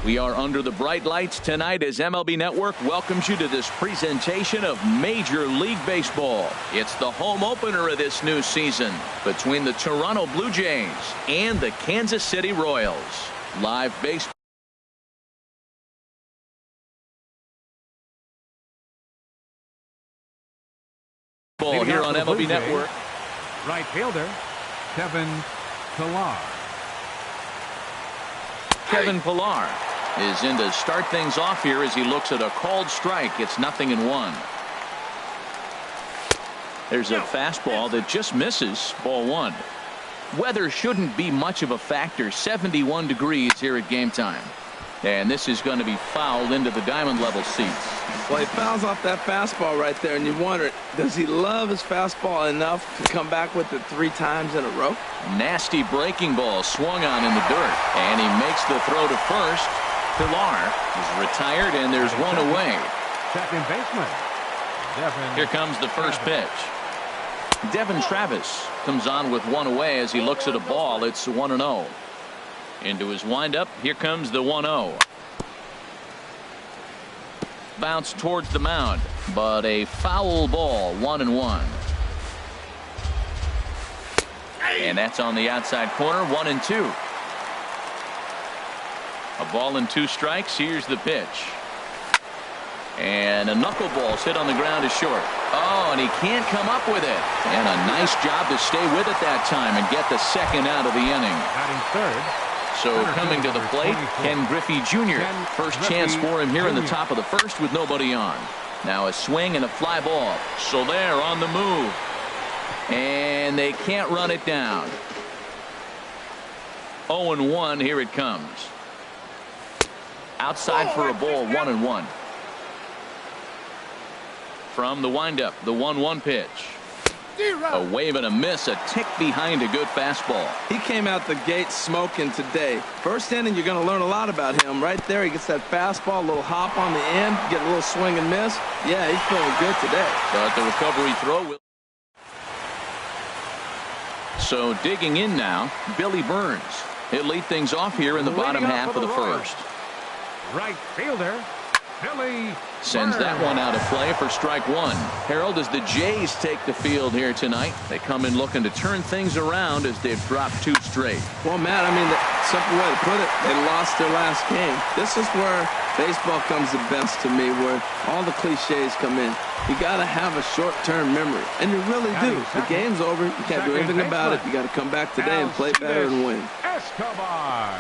We are under the bright lights tonight as MLB Network welcomes you to this presentation of Major League Baseball. It's the home opener of this new season between the Toronto Blue Jays and the Kansas City Royals. Live baseball here on MLB Network. Right fielder, Kevin Pillar. Kevin Pillar is in to start things off here as he looks at a called strike. It's 0-1. There's a fastball that just misses. Ball one. Weather shouldn't be much of a factor. 71 degrees here at game time. And this is going to be fouled into the diamond level seats. Well, he fouls off that fastball right there, and you wonder, does he love his fastball enough to come back with it 3 times in a row? Nasty breaking ball swung on in the dirt, and he makes the throw to first. Pillar is retired, and there's one away. Second baseman, Devin. Here comes the first pitch. Devin Travis comes on with one away as he looks at a ball. It's 1-0. Into his windup. Here comes the 1-0. Bounce towards the mound, but a foul ball. 1-1. And that's on the outside corner. 1-2. A ball and 2 strikes. Here's the pitch. And a knuckleball's hit on the ground to short. Oh, and he can't come up with it. And a nice job to stay with it that time and get the second out of the inning. Batting third. So coming to the plate, Ken Griffey Jr. First chance for him here in the top of the first with nobody on. Now a swing and a fly ball. So they're on the move. And they can't run it down. 0-1. Here it comes. Outside for a ball. 1-1. From the windup, the 1-1 pitch. A wave and a miss, a tick behind a good fastball. He came out the gate smoking today. First inning, you're going to learn a lot about him. Right there, he gets that fastball, a little hop on the end, get a little swing and miss. Yeah, he's feeling good today. But the recovery throw will. So digging in now, Billy Burns. He'll lead things off here in the bottom half of the first. Right fielder, Billy sends that one out of play for strike one. Harold, as the Jays take the field here tonight, they come in looking to turn things around as they've dropped 2 straight. Well, Matt, I mean, the simple way to put it, they lost their last game. This is where baseball comes the best to me, where all the cliches come in. You got to have a short-term memory, and you really do. The game's over. You can't do anything about it. You got to come back today and play better and win. Escobar.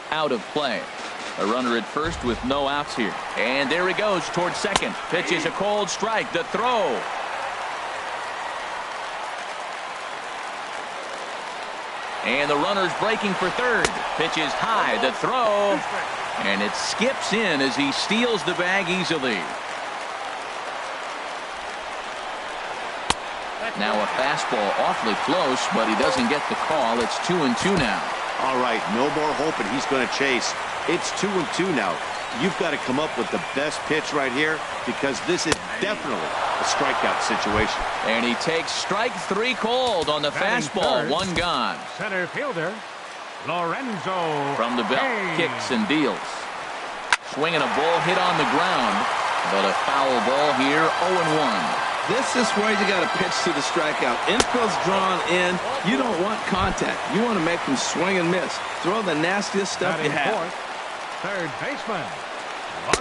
Out of play. A runner at first with no outs here. And there he goes towards second. Pitches a cold strike. The throw. And the runner's breaking for third. Pitches high. The throw. And it skips in as he steals the bag easily. Now a fastball awfully close, but he doesn't get the call. It's 2-2 now. All right, no more hoping he's going to chase. It's 2-2 now. You've got to come up with the best pitch right here because this is definitely a strikeout situation. And he takes strike 3 cold on the fastball. Third. 1 gone. Center fielder, Lorenzo. From the belt, kicks and deals. Swinging a ball hit on the ground, but a foul ball here. 0-1. This is where you got to pitch to the strikeout. Infield's drawn in. You don't want contact. You want to make them swing and miss. Throw the nastiest stuff you have. Third baseman,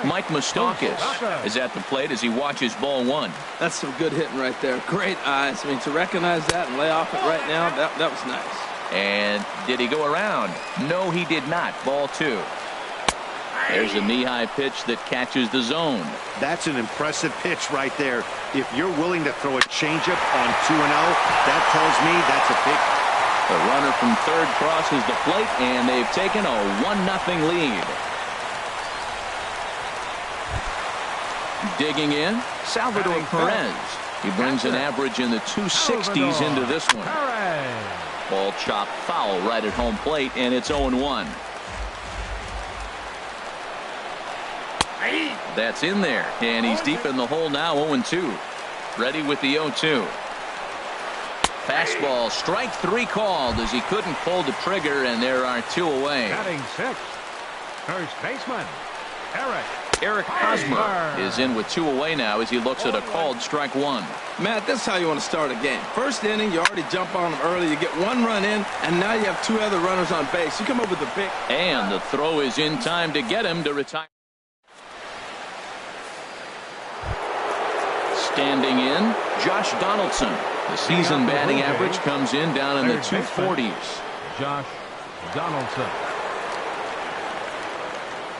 Mike Moustakas is at the plate as he watches ball 1. That's some good hitting right there. Great eyes. I mean, to recognize that and lay off it right now, that was nice. And did he go around? No, he did not. Ball 2. There's a knee-high pitch that catches the zone. That's an impressive pitch right there. If you're willing to throw a changeup on 2-0, that tells me that's a big. The runner from third crosses the plate, and they've taken a 1-0 lead. Digging in, Salvador Perez. He brings an average in the 260s into this one. Ball chopped foul right at home plate, and it's 0-1. That's in there, and he's deep in the hole now. 0-2. Ready with the 0-2. Fastball, strike 3 called as he couldn't pull the trigger, and there are 2 away. Batting 6th, first baseman, Eric Hosmer is in with 2 away now as he looks at a called strike 1. Matt, this is how you want to start a game. First inning, you already jump on them early. You get 1 run in, and now you have 2 other runners on base. You come up with a big... And the throw is in time to get him to retire. Standing in, Josh Donaldson. The season batting average comes in down in the 240s. Josh Donaldson.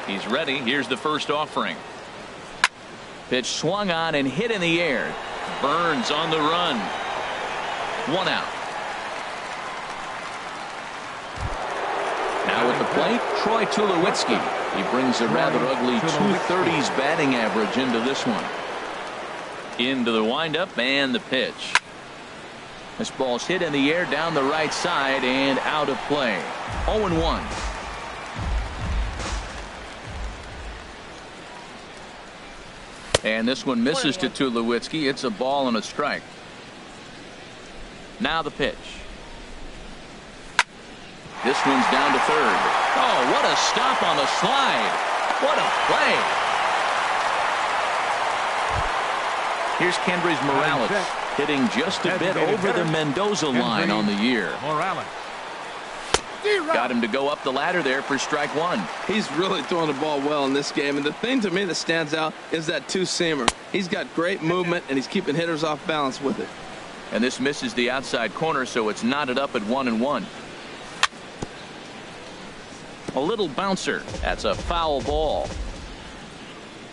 He's ready. Here's the first offering. Pitch swung on and hit in the air. Burns on the run. 1 out. Now at the plate, Troy Tulowitzki. He brings a rather ugly 230s batting average into this one. Into the windup and the pitch. This ball's hit in the air down the right side and out of play. 0-1. And this one misses to Tulowitzki. It's a ball and a strike. Now the pitch. This one's down to third. Oh, what a stop on the slide. What a play. Here's Kendrys Morales hitting just a bit over the Mendoza line on the year. Morales. Got him to go up the ladder there for strike 1. He's really throwing the ball well in this game, and the thing to me that stands out is that 2-seamer. He's got great movement, and he's keeping hitters off balance with it. And this misses the outside corner, so it's knotted up at 1-1. A little bouncer. That's a foul ball.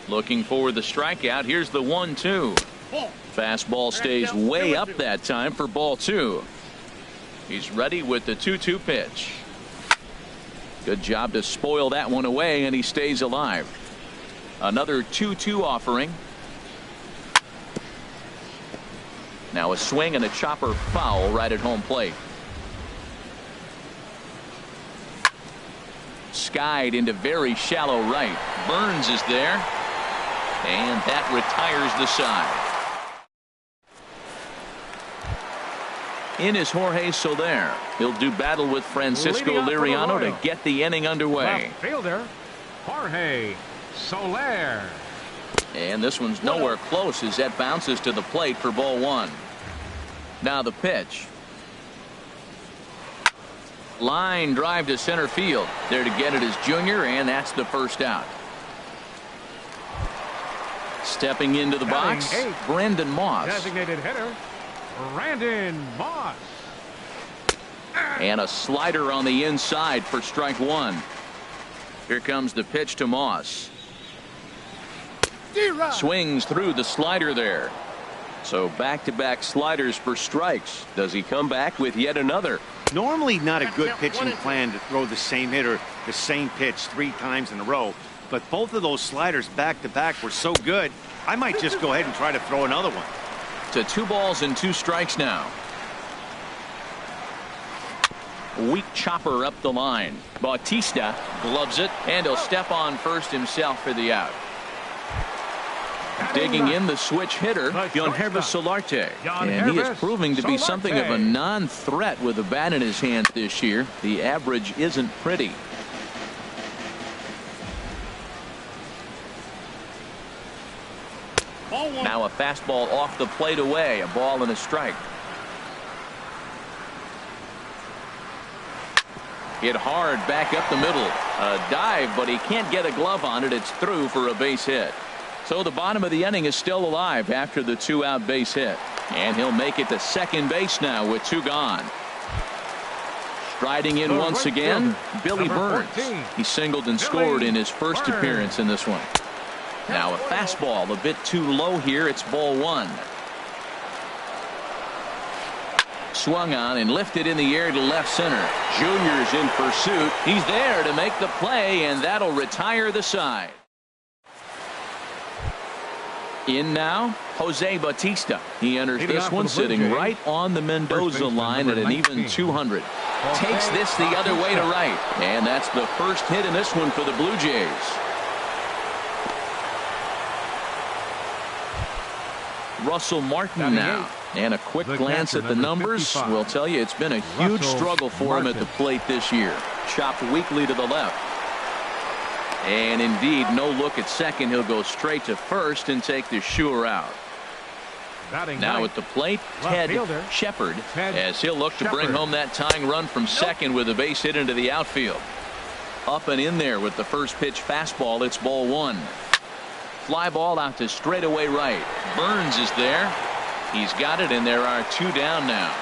Looking for the strikeout. Here's the 1-2. Fastball stays way up that time for ball 2. He's ready with the 2-2 pitch. Good job to spoil that one away, and he stays alive. Another 2-2 offering. Now a swing and a chopper foul right at home plate. Skied into very shallow right. Burns is there, and that retires the side. In is Jorge Soler. He'll do battle with Francisco Liriano to get the inning underway. Left fielder, Jorge Soler. And this one's nowhere close as that bounces to the plate for ball 1. Now the pitch. Line drive to center field. There to get it is Junior, and that's the first out. Stepping into the box, Brandon Moss. Designated hitter, Brandon Moss. And a slider on the inside for strike 1. Here comes the pitch to Moss. Swings through the slider there. So back-to-back sliders for strikes. Does he come back with yet another? Normally not a good pitching plan to throw the same hitter the same pitch 3 times in a row. But both of those sliders back-to-back were so good, I might just go ahead and try to throw another one. To 2 balls and 2 strikes now. Weak chopper up the line. Bautista gloves it, and he'll step on first himself for the out. Digging in the switch hitter, Yangervis Solarte. And he is proving to be something of a non-threat with a bat in his hands this year. The average isn't pretty. Now a fastball off the plate away. A ball and a strike. Hit hard back up the middle. A dive, but he can't get a glove on it. It's through for a base hit. So the bottom of the inning is still alive after the 2-out base hit. And he'll make it to second base now with 2 gone. Striding in once again, Billy Burns. He singled and scored in his first appearance in this one. Now a fastball a bit too low here. It's ball 1. Swung on and lifted in the air to left center. Junior's in pursuit. He's there to make the play, and that'll retire the side. In now, Jose Bautista. He enters this one sitting right on the Mendoza line at an even 200. Takes this the other way to right. And that's the first hit in this one for the Blue Jays. Russell Martin now. And a quick The glance catcher, at the number numbers 55. will tell you it's been a huge Russell struggle for him at the Martin. plate this year. Chopped weakly to the left. And indeed, no look at second. He'll go straight to first and take the sure out. Batting Now ninth, at the plate, left Ted fielder, Shepard, Ted as he'll look to bring Shepard. home that tying run from second with a base hit into the outfield. Up and in there with the first pitch fastball. It's ball one. Fly ball out to straightaway right. Burns is there. He's got it, and there are two down now.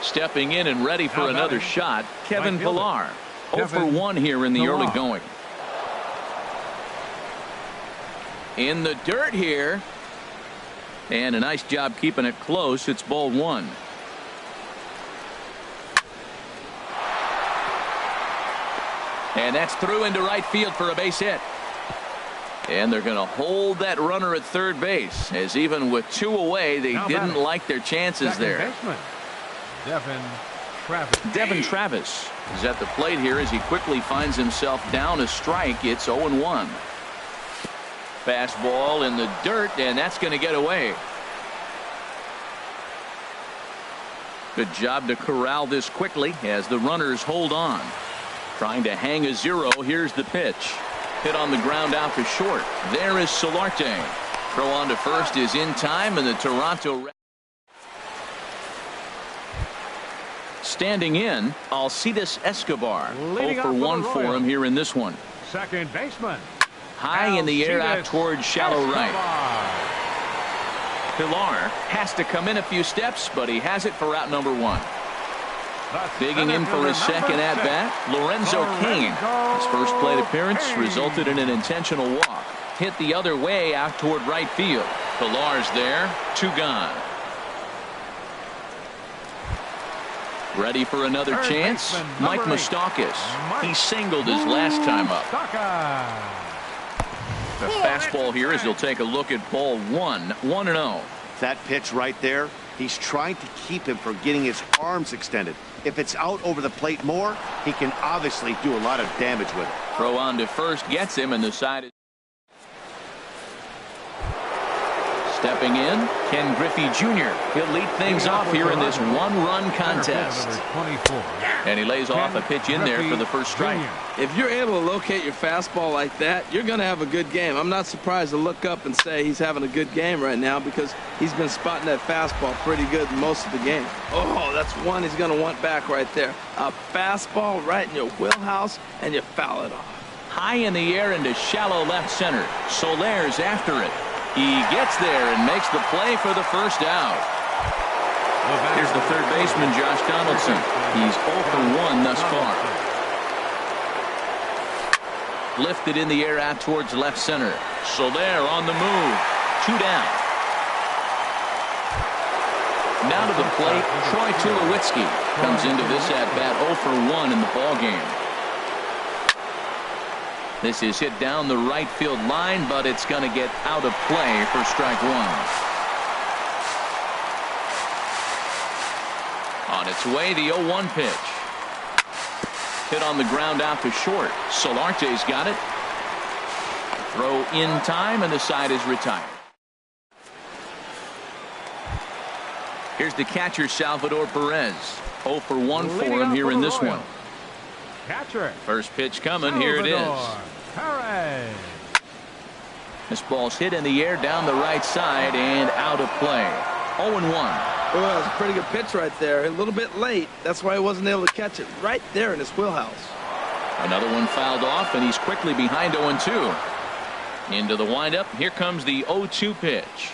Stepping in and ready for Now another batting, shot, Kevin right fielder, Pillar. 0 for Kevin 1 here in the early Pillar. going. In the dirt here. And a nice job keeping it close. It's ball one. And that's through into right field for a base hit. And they're going to hold that runner at third base, as even with two away, they Now didn't batting, like their chances second there. baseman, Devin Travis. Devin Travis is at the plate here as he quickly finds himself down a strike. It's 0-1. Fastball in the dirt, and that's going to get away. Good job to corral this quickly as the runners hold on. Trying to hang a zero. Here's the pitch. Hit on the ground out to short. There is Solarte. Throw on to first is in time, and the Toronto. Standing in, Alcides Escobar. Leading 0 for off with 1 the for him Royals. here in this one. Second baseman, High in the air out Alcides towards shallow right. Escobar. Pillar has to come in a few steps, but he has it for out number one. The Digging in for his center fielder, second number at bat, Lorenzo Cain. His first plate appearance Cain. resulted in an intentional walk. Hit the other way out toward right field. Pillar's there, two gone. Ready for another Third chance? baseman, Mike number 8. Moustakas. Mike He singled his last time up. Moustakas. The fastball here as he'll take a look at ball one. 1-0. That pitch right there, he's trying to keep him from getting his arms extended. If it's out over the plate more, he can obviously do a lot of damage with it. Throw on to first gets him, and the side is. Stepping in, Ken Griffey Jr. He'll lead things off here in this one-run contest. Number 24. And he lays off a pitch in there for the first strike. Jr. If you're able to locate your fastball like that, you're going to have a good game. I'm not surprised to look up and say he's having a good game right now because he's been spotting that fastball pretty good most of the game. Oh, that's one he's going to want back right there. A fastball right in your wheelhouse, and you foul it off. High in the air into shallow left center. Solaire's after it. He gets there and makes the play for the first out. Here's the third baseman, Josh Donaldson. He's 0 for 1 thus far. Lifted in the air out towards left center. Soler on the move. Two down. Now to the plate, Troy Tulowitzki comes into this at-bat 0 for 1 in the ballgame. This is hit down the right field line, but it's going to get out of play for strike one. On its way, the 0-1 pitch. Hit on the ground out to short. Solarte's got it. Throw in time, and the side is retired. Here's the catcher, Salvador Perez. 0 for 1 for him here in this one. Catcher. First pitch coming. Here it is. Salvador Perez. This ball's hit in the air down the right side and out of play. 0-1. Oh, that was a pretty good pitch right there. A little bit late. That's why he wasn't able to catch it right there in his wheelhouse. Another one fouled off, and he's quickly behind 0-2. Into the windup. Here comes the 0-2 pitch.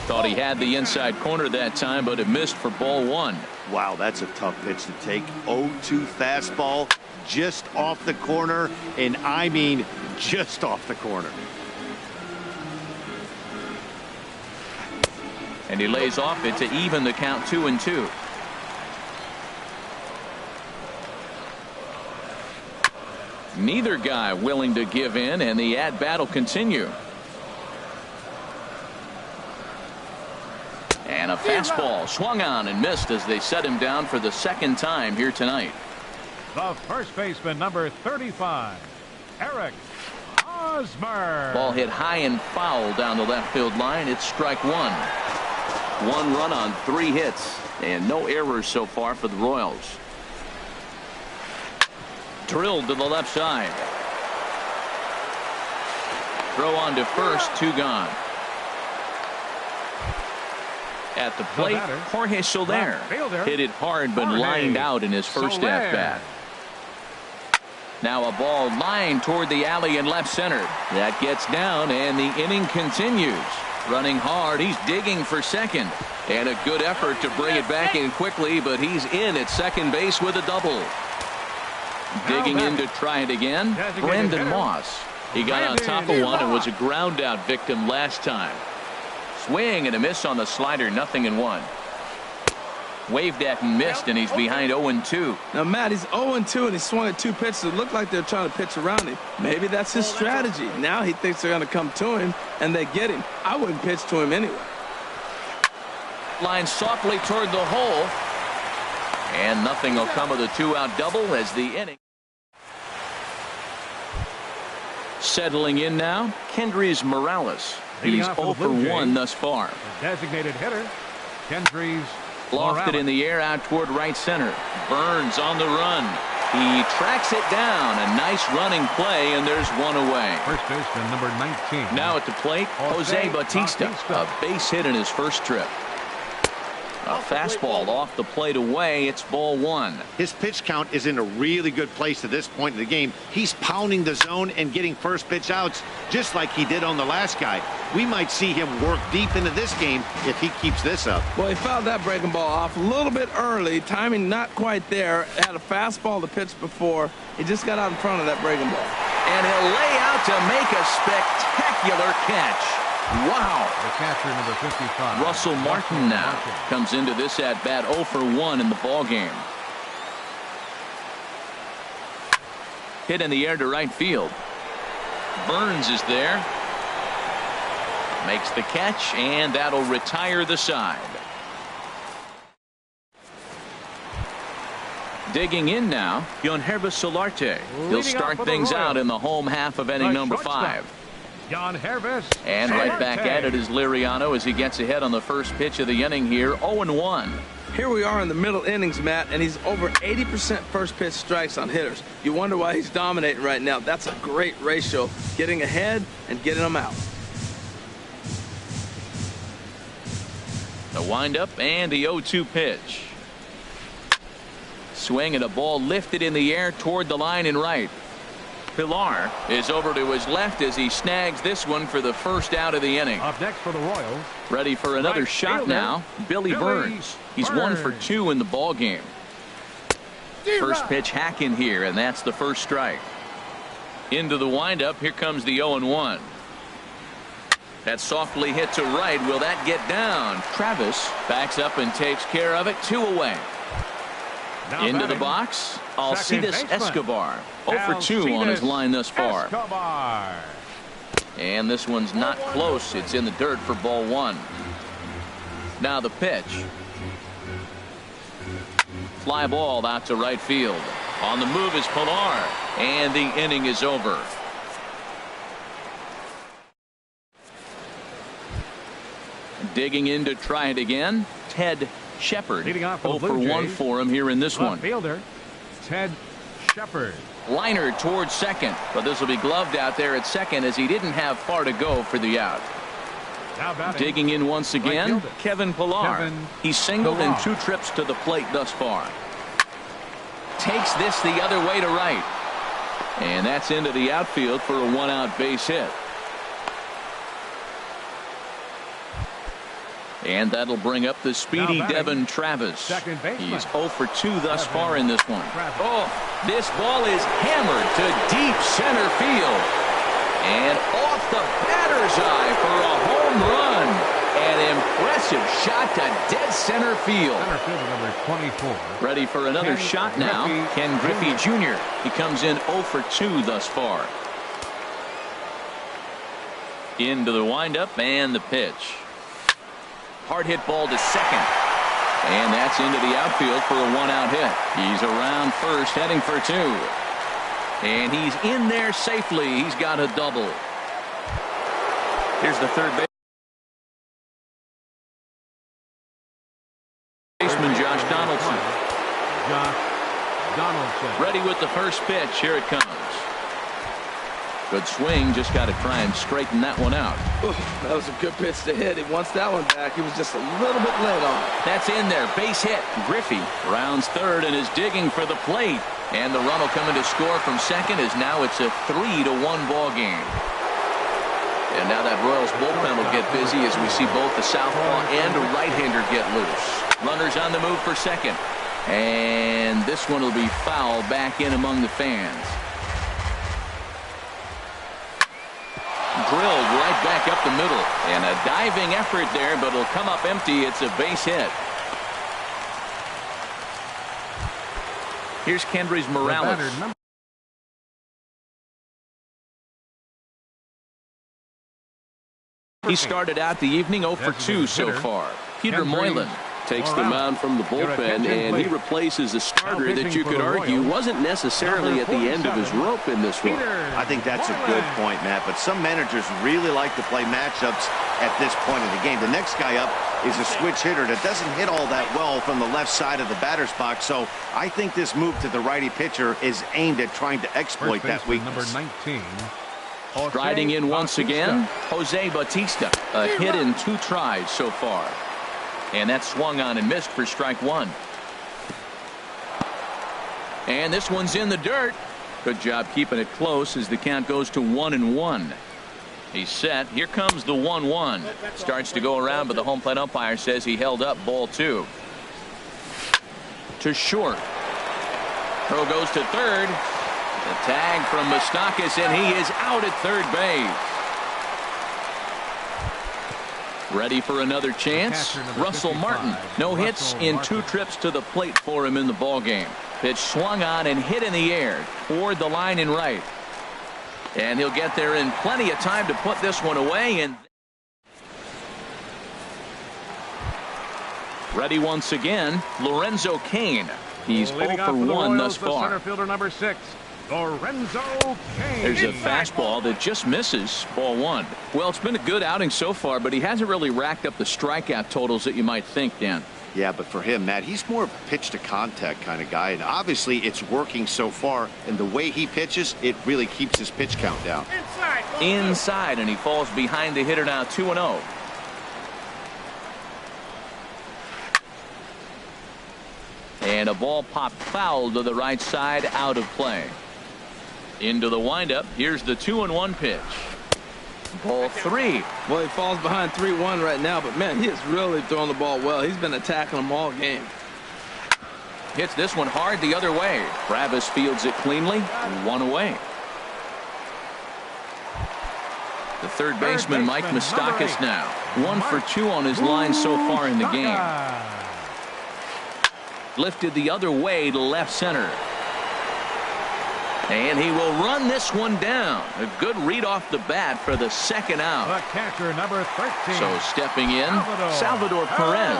Thought he had the inside corner that time, but it missed for ball one. Wow, that's a tough pitch to take. 0-2 fastball just off the corner, and I mean just off the corner. And he lays off it to even the count 2-2. Neither guy willing to give in, and the at-bat will continue. And a fastball swung on and missed as they set him down for the second time here tonight. The first baseman, number 35, Eric Hosmer. Ball hit high and foul down the left field line. It's strike one. 1 run on 3 hits and no errors so far for the Royals. Drilled to the left side. Throw on to first, 2 gone. At the plate, Jorge Soler hit it hard but lined out in his first at-bat. Now a ball lined toward the alley in left center. That gets down and the inning continues. Running hard, he's digging for second. And a good effort to bring it back in quickly, but he's in at second base with a double. Digging in to try it again, Brandon Moss. He got on top of one and was a ground out victim last time. Swing and a miss on the slider, 0-1. Waved at and missed, and he's behind 0-2. Now, Matt, he's 0-2, and he swung at 2 pitches. It looked like they're trying to pitch around him. Maybe that's his strategy. Now he thinks they're going to come to him, and they get him. I wouldn't pitch to him anyway. Line softly toward the hole. And nothing will come of the 2-out double as the inning. Settling in now, Kendrys Morales. He's 0 for 1 thus far. The designated hitter, Kendrys Lofted in the air out toward right center. Burns on the run. He tracks it down. A nice running play, and there's one away. First baseman, number 19. Now at the plate, Jose Bautista. A base hit in his first trip. A fastball off the plate away. It's ball 1. His pitch count is in a really good place at this point in the game. He's pounding the zone and getting first pitch outs just like he did on the last guy. We might see him work deep into this game if he keeps this up. Well, he fouled that breaking ball off a little bit early. Timing not quite there. Had a fastball to pitch before. He just got out in front of that breaking ball. And he'll lay out to make a spectacular catch. Wow. The catcher, number 55. Russell Martin now comes into this at bat 0 for 1 in the ball game. Hit in the air to right field. Burns is there. Makes the catch, and that'll retire the side. Digging in now, Yangervis Solarte. He'll start things out in the home half of inning number 5. Yangervis And right back at it is Liriano as he gets ahead on the first pitch of the inning here, 0-1. Here we are in the middle innings, Matt, and he's over 80% first pitch strikes on hitters. You wonder why he's dominating right now. That's a great ratio, getting ahead and getting them out. The windup and the 0-2 pitch. Swing and a ball lifted in the air toward the line and right. Pilar is over to his left as he snags this one for the first out of the inning. Up next for the Royals. Ready for another right shot fielder, now. Billy Burns. He's 1 for 2 in the ball game. First pitch hack in here, and that's the first strike. Into the windup. Here comes the 0-1. That's softly hit to right. Will that get down? Travis backs up and takes care of it. 2 away. Now Into the batting, box, Alcides Escobar. 0 for 2 on his line thus far. Escobar. And this one's not close. It's in the dirt for ball 1. Now the pitch. Fly ball out to right field. On the move is Pilar. And the inning is over. Digging in to try it again, Ted Shepard. 0 for 1 for him here in this one. Fielder, Ted Shepard. Liner towards second, but this will be gloved out there at second as he didn't have far to go for the out. Now batting, Digging in once again, fielder, Kevin Pilar. Kevin He's singled in Pilar. 2 trips to the plate thus far. Takes this the other way to right. And that's into the outfield for a 1-out base hit. And that'll bring up the speedy Devin Travis. Second baseman. He's 0 for 2 thus far in this one. Oh, this ball is hammered to deep center field. And off the batter's eye for a home run. An impressive shot to dead center field. Center fielder, number 24. Ready for another shot now. Ken Griffey Jr. He comes in 0 for 2 thus far. Into the windup and the pitch. Hard hit ball to second. And that's into the outfield for a 1-out hit. He's around first, heading for 2. And he's in there safely. He's got a double. Here's the third baseman, Josh Donaldson. Ready with the first pitch. Here it comes. Good swing. Just got to try and straighten that one out. Ooh, that was a good pitch to hit. He wants that one back. He was just a little bit late on it. That's in there. Base hit. Griffey rounds third and is digging for the plate. And the run will come in to score from second as now it's a 3-1 ball game. And now that Royals bullpen will get busy as we see both the southpaw and a right-hander get loose. Runners on the move for second. And this one will be foul back in among the fans. Drilled right back up the middle. And a diving effort there, but it'll come up empty. It's a base hit. Here's Kendrys Morales. He started out the evening 0 for 2 so far. Peter Moylan takes the mound from the bullpen, and he replaces a starter that you could argue wasn't necessarily at the end of his rope in this one. I think that's a good point, Matt, but some managers really like to play matchups at this point in the game. The next guy up is a switch hitter that doesn't hit all that well from the left side of the batter's box, so I think this move to the righty pitcher is aimed at trying to exploit that weakness. Number 19. Striding in once again, Jose Bautista. A hit in 2 tries so far. And that swung on and missed for strike 1. And this one's in the dirt. Good job keeping it close as the count goes to 1-1. He's set. Here comes the 1-1. Starts to go around, but the home plate umpire says he held up ball 2. To short. Throw goes to third. The tag from Moustakas, and he is out at third base. Ready for another chance. Russell Martin. No hits in 2 trips to the plate for him in the ball game. Pitch swung on and hit in the air toward the line and right. And he'll get there in plenty of time to put this one away. And ready once again, Lorenzo Cain. He's 0 for 1 thus far. Center fielder number 6. Lorenzo Cain. There's a fastball that just misses. Ball 1. Well, it's been a good outing so far, but he hasn't really racked up the strikeout totals that you might think, Dan. Yeah, but for him, Matt, he's more of a pitch-to-contact kind of guy, and obviously it's working so far, and the way he pitches, it really keeps his pitch count down. Inside, and he falls behind the hitter now 2-0. And a ball popped foul to the right side, out of play. Into the windup. Here's the 2-1 pitch. Ball 3. Well, he falls behind 3-1 right now, but man, he is really throwing the ball well. He's been attacking them all game. Hits this one hard the other way. Travis fields it cleanly. 1 away. The third baseman, Mike Moustakas, now 1 for 2 on his line so far in the game. Lifted the other way to left center. And he will run this one down. A good read off the bat for the second out. The catcher, number 13. So stepping in, Salvador Perez.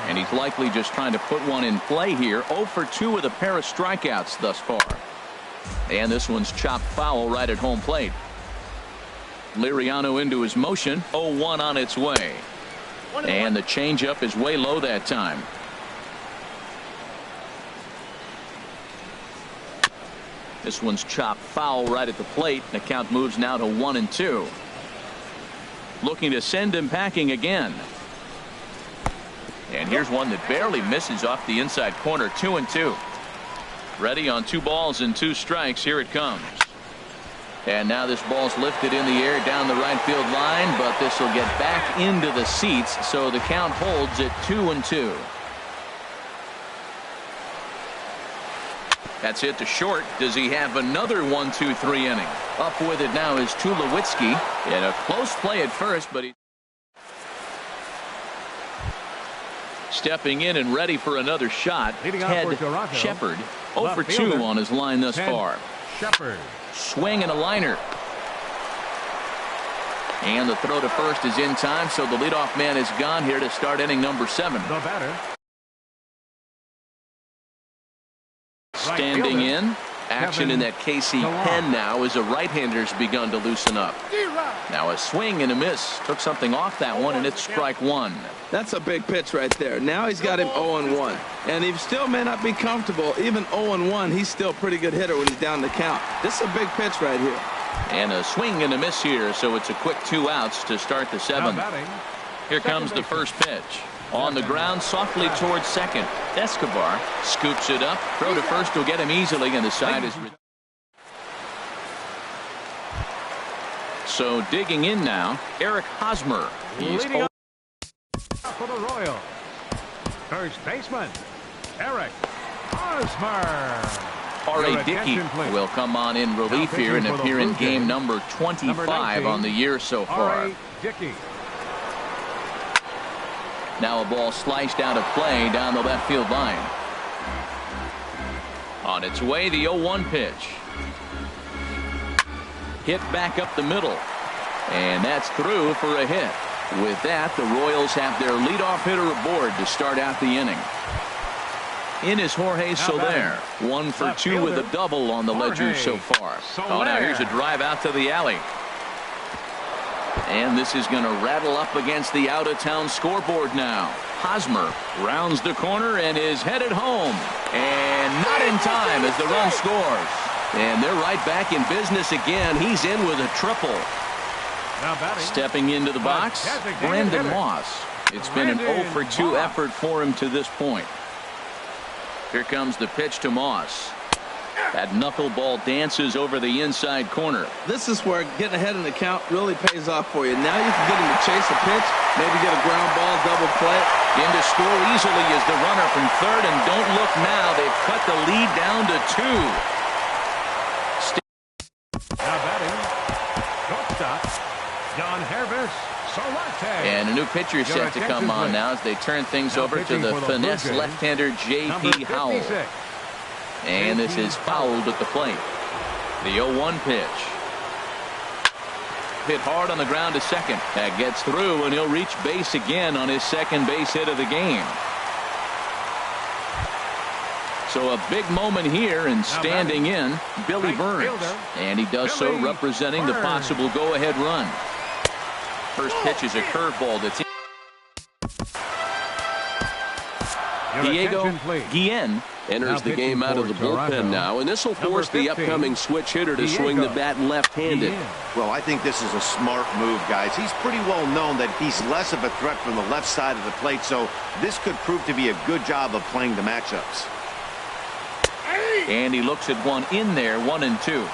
And he's likely just trying to put one in play here. 0 for 2 with a pair of strikeouts thus far. And this one's chopped foul right at home plate. Liriano into his motion. 0-1 on its way. And the changeup is way low that time. This one's chopped foul right at the plate. The count moves now to 1-2. Looking to send him packing again. And here's one that barely misses off the inside corner. 2-2. Ready on 2 balls and 2 strikes. Here it comes. And now this ball's lifted in the air down the right field line, but this will get back into the seats, so the count holds at 2-2. That's it to short. Does he have another 1-2-3 inning? Up with it now is Tulowitzki. In a close play at first, but he stepping in and ready for another shot. Ted Shepard 0 for 2 on his line thus far. Shepard. Swing and a liner. And the throw to first is in time, so the leadoff man is gone here to start inning number 7. The batter. Standing in, Action in that KC pen now as a right-hander's begun to loosen up. Now a swing and a miss. Took something off that one, and it's strike one. That's a big pitch right there. Now he's got him 0-1. And he still may not be comfortable. Even 0-1, he's still a pretty good hitter when he's down the count. This is a big pitch right here. And a swing and a miss here, so it's a quick 2 outs to start the 7th. Here comes the first pitch. On the ground, softly towards second. Escobar scoops it up. Throw to first will get him easily, and the side is... So digging in now, Eric Hosmer. He's for the Royals. First baseman, Eric Hosmer. R.A. Dickey will come on in relief here and appear in game number 25 on the year so far. Now a ball sliced out of play down the left field line. On its way, the 0-1 pitch. Hit back up the middle. And that's through for a hit. With that, the Royals have their leadoff hitter aboard to start out the inning. In is Jorge Soler. 1 for 2 with a double on the ledger so far. Oh, now here's a drive out to the alley. And this is going to rattle up against the out-of-town scoreboard now. Hosmer rounds the corner and is headed home. And not in time as the run scores. And they're right back in business again. He's in with a triple. Stepping into the box, Brandon Moss. It's been an 0 for 2 effort for him to this point. Here comes the pitch to Moss. That knuckleball dances over the inside corner. This is where getting ahead in the count really pays off for you. Now you can get him to chase a pitch, maybe get a ground ball, double play. In to score easily is the runner from third, and don't look now. They've cut the lead down to 2. Now batting, shortstop, John Hervis Solarte. And a new pitcher set to come on now as they turn things over to the finesse left-hander J.P. Howell. And this is fouled at the plate. The 0-1 pitch. Hit hard on the ground to second. That gets through, and he'll reach base again on his second base hit of the game. So a big moment here, and standing in, Billy Burns. And he does so representing the possible go-ahead run. First pitch is a curveball that's in. Diego Guillen enters the game out of the bullpen now, and this will force the upcoming switch hitter to swing the bat left-handed. Well, I think this is a smart move, guys. He's pretty well known that he's less of a threat from the left side of the plate, so this could prove to be a good job of playing the matchups. And he looks at one in there, 1-2.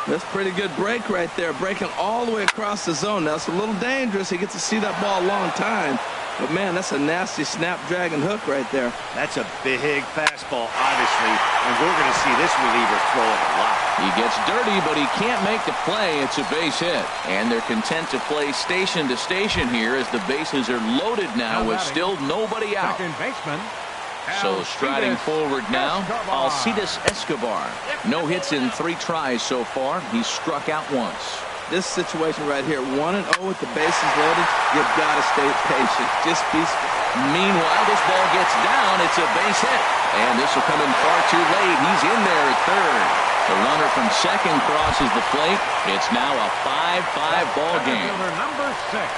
That's a pretty good break right there, breaking all the way across the zone. Now, it's a little dangerous. He gets to see that ball a long time. But, man, that's a nasty snap-dragon hook right there. That's a big fastball, obviously, and we're going to see this reliever throw it a lot. He gets dirty, but he can't make the play. It's a base hit. And they're content to play station to station here as the bases are loaded now with still nobody out. Second baseman. So striding forward now, Alcides Escobar. No hits in 3 tries so far. He's struck out once. This situation right here, 1-0 with the bases loaded, you've got to stay patient. Just be. Meanwhile, this ball gets down. It's a base hit. And this will come in far too late. He's in there at third. The runner from second crosses the plate. It's now a 5-5 ball game. Number 6.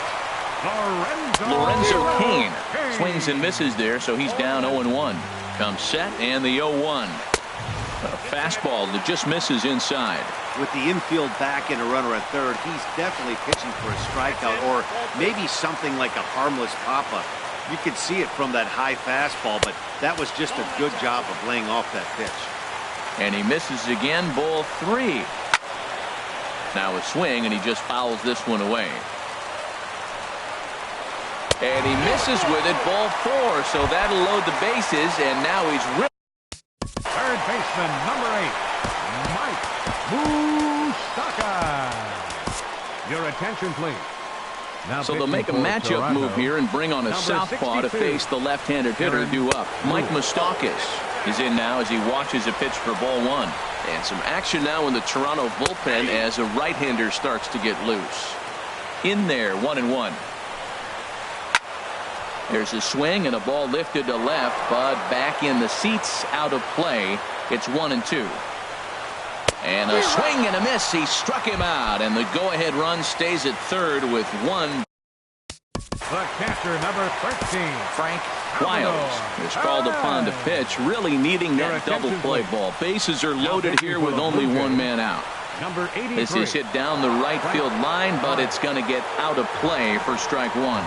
Lorenzo Cain swings and misses there, so he's down 0-1. Comes set and the 0-1. A fastball that just misses inside. With the infield back and a runner at third, he's definitely pitching for a strikeout or maybe something like a harmless pop-up. You could see it from that high fastball, but that was just a good job of laying off that pitch. And he misses again, ball 3. Now a swing, and he just fouls this one away. And he misses with it, ball 4, so that'll load the bases, and now he's ripped. Third baseman, number 8, Mike Moustakas. Your attention, please. Now so they'll make a matchup move here and bring on a southpaw to face the left-handed hitter due up. Mike Moustakas is in now as he watches a pitch for ball 1. And some action now in the Toronto bullpen as a right-hander starts to get loose. In there, 1-1. There's a swing and a ball lifted to left, but back in the seats, out of play. It's 1-2. And a swing and a miss. He struck him out, and the go-ahead run stays at third with one. The catcher, number 13. Frank Wiles is called upon to pitch, really needing that double play ball. Bases are loaded here with only one man out. Number 83. This is hit down the right field line, but it's going to get out of play for strike one.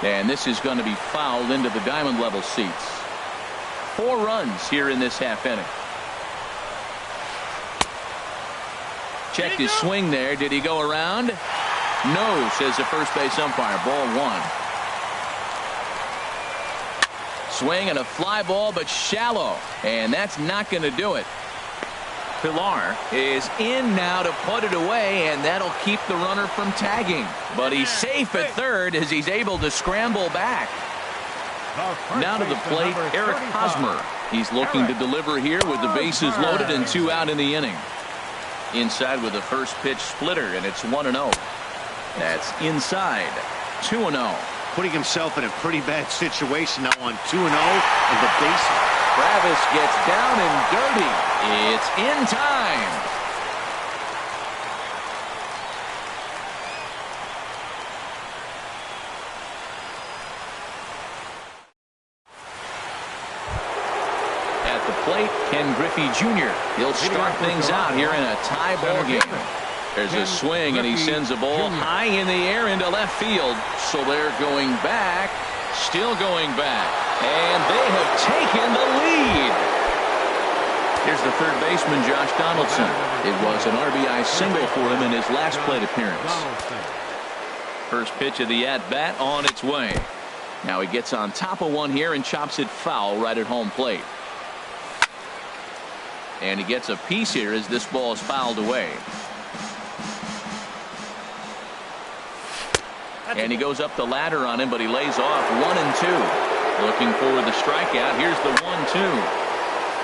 And this is going to be fouled into the diamond level seats. 4 runs here in this half inning. Checked his swing there. Did he go around? No, says the first base umpire. Ball 1. Swing and a fly ball, but shallow. And that's not going to do it. Pilar is in now to put it away, and that'll keep the runner from tagging. But he's safe at third as he's able to scramble back. Now to the plate, Eric Hosmer. He's looking to deliver here with the bases loaded and 2 out in the inning. Inside with the first pitch splitter, and it's 1-0. That's inside. 2-0. Putting himself in a pretty bad situation now on 2-0, and the base. Travis gets down and dirty. It's in time. At the plate, Ken Griffey Jr. He'll start things out here in a tie ball game. There's a swing, and he sends a ball high in the air into left field. So they're going back, still going back, and they have taken the lead. Here's the third baseman, Josh Donaldson. It was an RBI single for him in his last plate appearance. First pitch of the at-bat on its way. Now he gets on top of one here and chops it foul right at home plate. And he gets a piece here as this ball is fouled away. And he goes up the ladder on him, but he lays off 1-2. Looking for the strikeout. Here's the 1-2.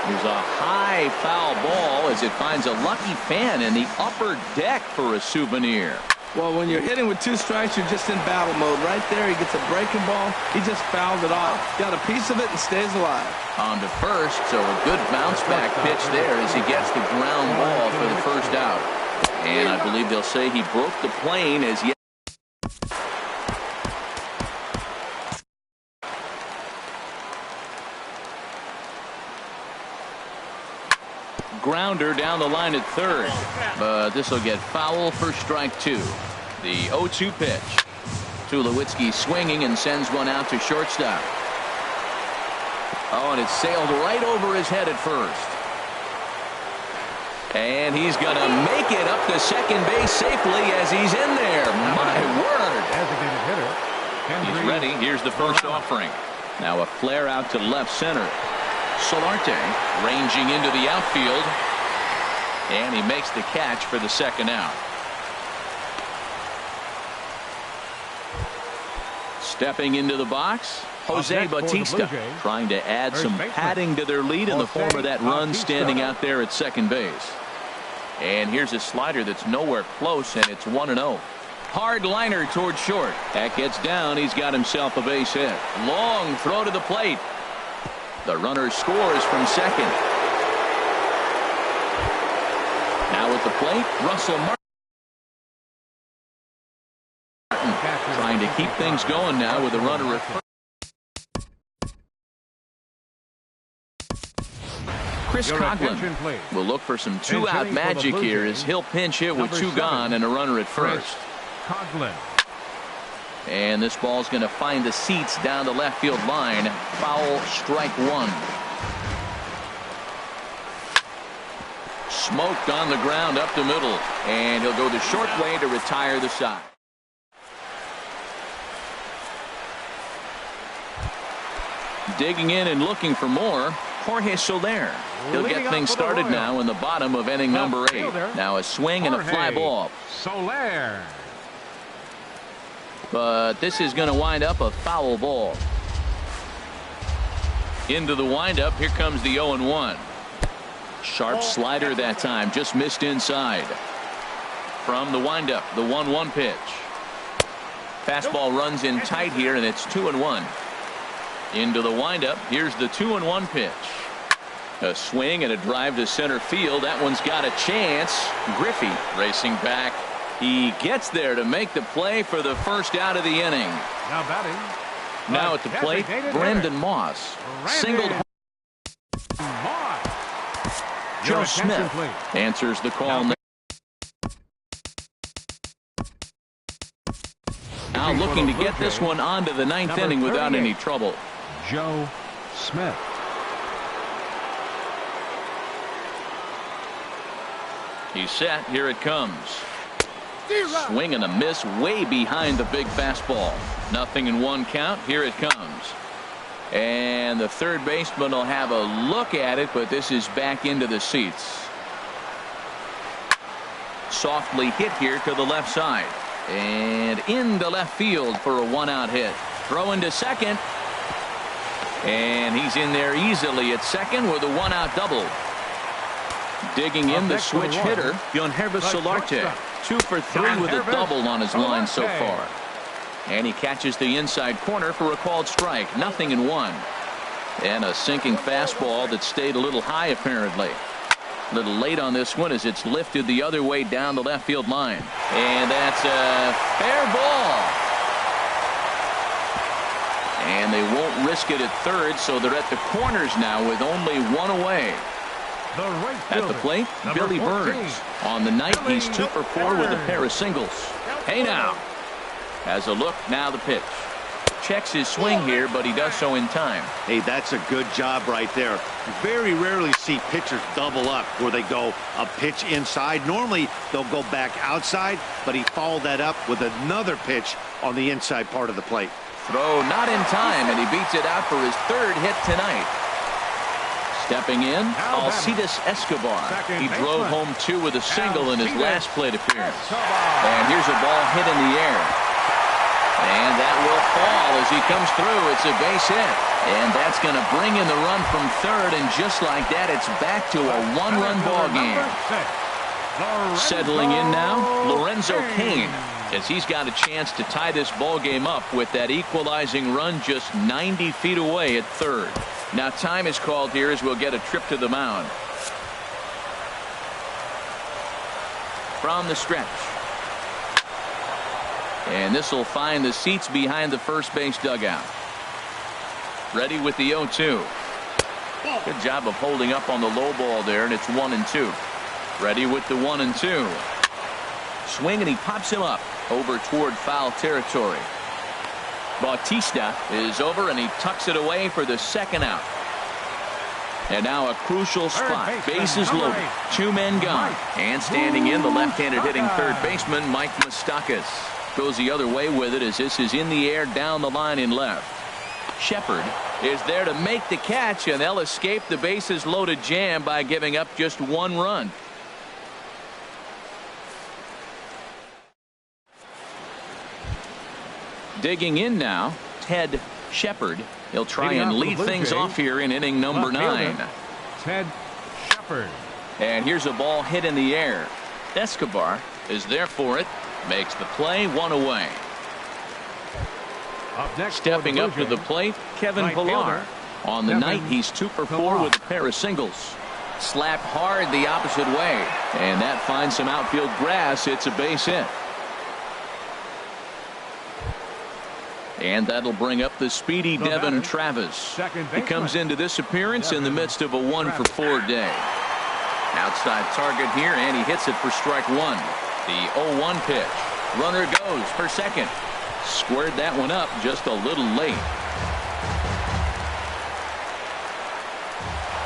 Here's a high foul ball as it finds a lucky fan in the upper deck for a souvenir. Well, when you're hitting with 2 strikes, you're just in battle mode. Right there, he gets a breaking ball. He just fouled it off. Got a piece of it and stays alive. On to first, so a good bounce back pitch there as he gets the ground ball for the first out. And I believe they'll say he broke the plane as yet. Grounder down the line at third, but this will get foul for strike 2. The 0-2 pitch. Tulowitzki swinging and sends one out to shortstop. Oh, and it sailed right over his head at first. And he's going to make it up to second base safely as he's in there. My word. He's ready. Here's the first offering. Now a flare out to left center. Solarte ranging into the outfield, and he makes the catch for the second out. Stepping into the box, Jose Bautista trying to add some padding to their lead in the form of that run standing out there at second base. And here's a slider that's nowhere close, and it's 1-0. Hard liner toward short. That gets down. He's got himself a base hit. Long throw to the plate. The runner scores from second. Now at the plate, Russell Martin trying to keep things going now with a runner at first. Chris Coughlin will look for some 2-out magic here as he'll pinch hit with 2 gone and a runner at first. And this ball's going to find the seats down the left field line. Foul, strike 1. Smoked on the ground up the middle. And he'll go the short way to retire the side. Digging in and looking for more, Jorge Soler. He'll get things started now in the bottom of inning number 8. Now a swing and a fly ball. Soler. But this is going to wind up a foul ball. Into the windup. Here comes the 0-1. Sharp slider that time. Just missed inside. From the windup, the 1-1 pitch. Fastball runs in tight here, and it's 2-1. Into the windup. Here's the 2-1 pitch. A swing and a drive to center field. That one's got a chance. Griffey racing back. He gets there to make the play for the first out of the inning. Now batting. Now at the plate, Brandon Moss. Singled home. Moss. Joe Smith answers the call. Now looking to get this one onto the ninth inning without any trouble. Joe Smith. He's set. Here it comes. Swing and a miss way behind the big fastball. Nothing in one count. Here it comes. And the third baseman will have a look at it, but this is back into the seats. Softly hit here to the left side. And into left field for a one-out hit. Throw into second. And he's in there easily at second with a one-out double. Digging in the switch hitter, Yonhervis Solarte. 2 for 3 with a double on his line so far. And he catches the inside corner for a called strike. Nothing in one. And a sinking fastball that stayed a little high apparently. A little late on this one as it's lifted the other way down the left field line. And that's a fair ball. And they won't risk it at third, so they're at the corners now with only one away. At the plate, Billy Burns. On the night, he's 2 for 4 with a pair of singles. Hey now. Has a look. Now the pitch. Checks his swing here, but he does so in time. Hey, that's a good job right there. Very rarely see pitchers double up where they go a pitch inside. Normally, they'll go back outside, but he followed that up with another pitch on the inside part of the plate. Throw not in time, and he beats it out for his third hit tonight. Stepping in, Alcides Escobar. He drove home 2 with a single in his last plate appearance. And here's a ball hit in the air. And that will fall as he comes through. It's a base hit. And that's going to bring in the run from third. And just like that, it's back to a one-run ball game. Settling in now, Lorenzo Cain, as he's got a chance to tie this ball game up with that equalizing run just 90 feet away at third. Now time is called here as we'll get a trip to the mound. From the stretch. And this will find the seats behind the first base dugout. Ready with the 0-2. Good job of holding up on the low ball there, and it's 1-2. Ready with the 1-2. Swing, and he pops him up over toward foul territory. Bautista is over, and he tucks it away for the second out. And now a crucial spot. Bases loaded. 2 men gone. And standing in, the left-handed hitting third baseman, Mike Moustakas. Goes the other way with it as this is in the air down the line in left. Shepard is there to make the catch, and they'll escape the bases loaded jam by giving up just 1 run. Digging in now, Ted Shepard. He'll try and lead things off here in inning number 9. Ted Shepard. And here's a ball hit in the air. Escobar is there for it. Makes the play, 1 away. Stepping up to the plate, Kevin Pillar. On the night, he's 2 for 4 with a pair of singles. Slapped hard the opposite way. And that finds some outfield grass. It's a base hit. And that'll bring up the speedy Devin Travis. He comes into this appearance in the midst of a 1 for 4 day. Outside target here, and he hits it for strike 1. The 0-1 pitch. Runner goes for second. Squared that one up just a little late.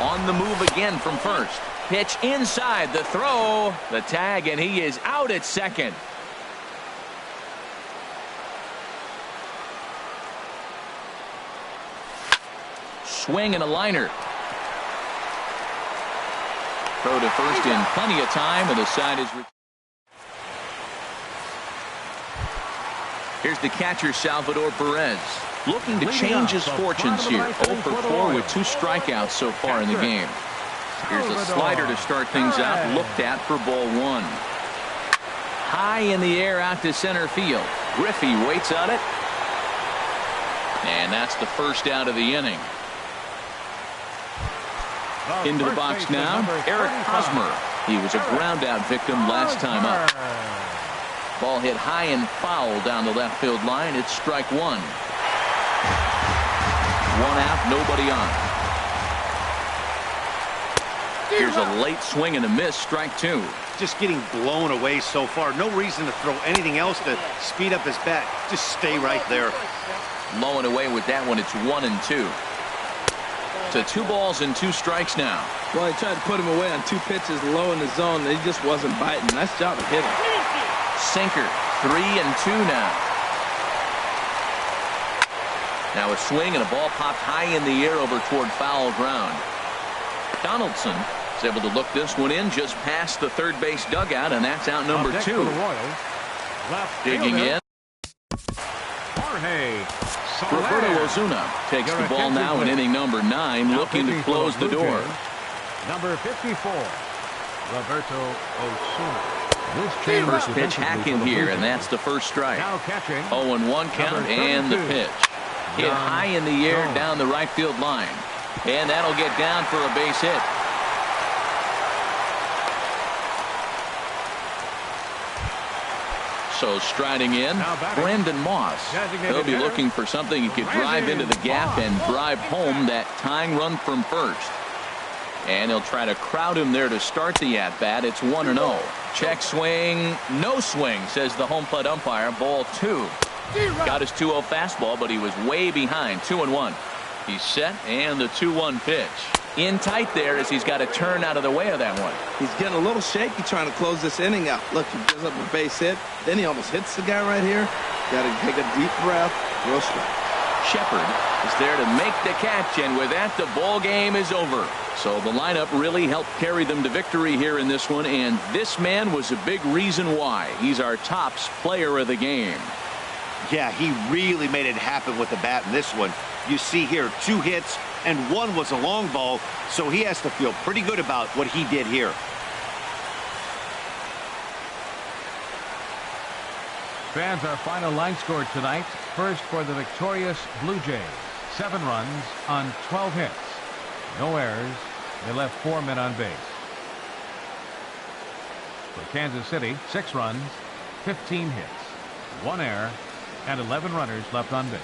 On the move again from first. Pitch inside, the throw, the tag, and he is out at second. Swing and a liner. Throw to first in plenty of time, and the side is. Here's the catcher, Salvador Perez, looking to change his fortunes here. 0 for 4 with 2 strikeouts so far in the game. Here's a slider to start things out, looked at for ball 1. High in the air out to center field. Griffey waits on it. And that's the first out of the inning. Into the box now, Eric Hosmer. He was a ground out victim last time up. Ball hit high and foul down the left field line. It's strike one. One out, nobody on. Here's a late swing and a miss, strike two. Just getting blown away so far. No reason to throw anything else to speed up his bat. Just stay right there. Low and away with that one. It's 1-2. To 2 balls and 2 strikes now. Well, he tried to put him away on 2 pitches low in the zone. He just wasn't biting. Nice job of hitting. Sinker, 3-2 now. Now a swing and a ball popped high in the air over toward foul ground. Donaldson is able to look this one in just past the third base dugout, and that's out number 2. Digging in. Roberto Ozuna takes the ball now in inning number 9, looking to close the door. Number 54, Roberto Ozuna. First pitch hack in here, and that's the first strike. 0-1 count and the pitch. Hit high in the air down the right field line. And that'll get down for a base hit. So striding in, Brendan Moss. He'll be looking for something he could drive into the gap and drive home that tying run from first. And he'll try to crowd him there to start the at-bat. It's 1-0. Check swing, no swing, says the home plate umpire. Ball 2. Got his 2-0 fastball, but he was way behind. 2-1. He's set, and the 2-1 pitch. In tight there as he's got to turn out of the way of that one. He's getting a little shaky trying to close this inning out. Look, he gives up a base hit. Then he almost hits the guy right here. Got to take a deep breath. Real strike. Shepard is there to make the catch, and with that, the ball game is over. So the lineup really helped carry them to victory here in this one, and this man was a big reason why. He's our tops player of the game. Yeah, he really made it happen with the bat in this one. You see here 2 hits, and 1 was a long ball, so he has to feel pretty good about what he did here. Fans, our final line score tonight. First for the victorious Blue Jays. 7 runs on 12 hits. No errors. They left 4 men on base. For Kansas City, 6 runs, 15 hits, 1 error, and 11 runners left on base.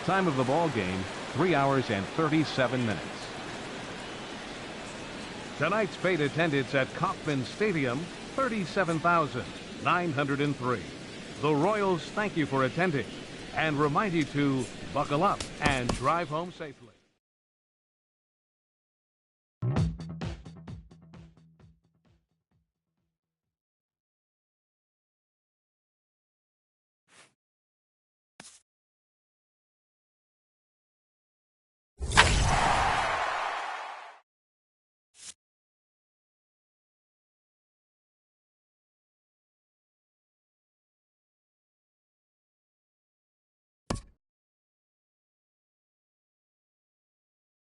Time of the ball game, 3 hours and 37 minutes. Tonight's paid attendance at Kauffman Stadium, 37,903. The Royals thank you for attending and remind you to buckle up and drive home safely.